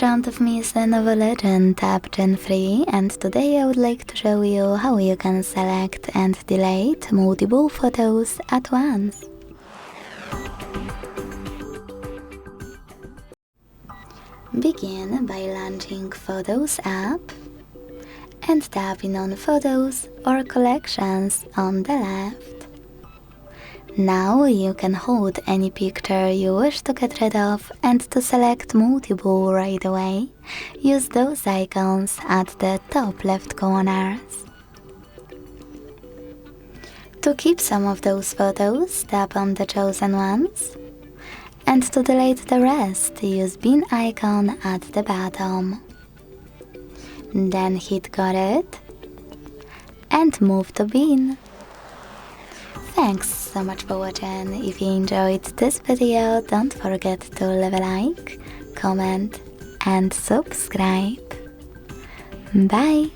front of me is LENOVO Legion Tab Gen 3, and today I would like to show you how you can select and delete multiple photos at once. Begin by launching Photos app and tapping on Photos or Collections on the left. Now you can hold any picture you wish to get rid of, and to select multiple right away, use those icons at the top left corners. To keep some of those photos, tap on the chosen ones, and to delete the rest, use bin icon at the bottom. Then hit Got It and move to bin. Thanks so much for watching. If you enjoyed this video, don't forget to leave a like, comment and subscribe. Bye!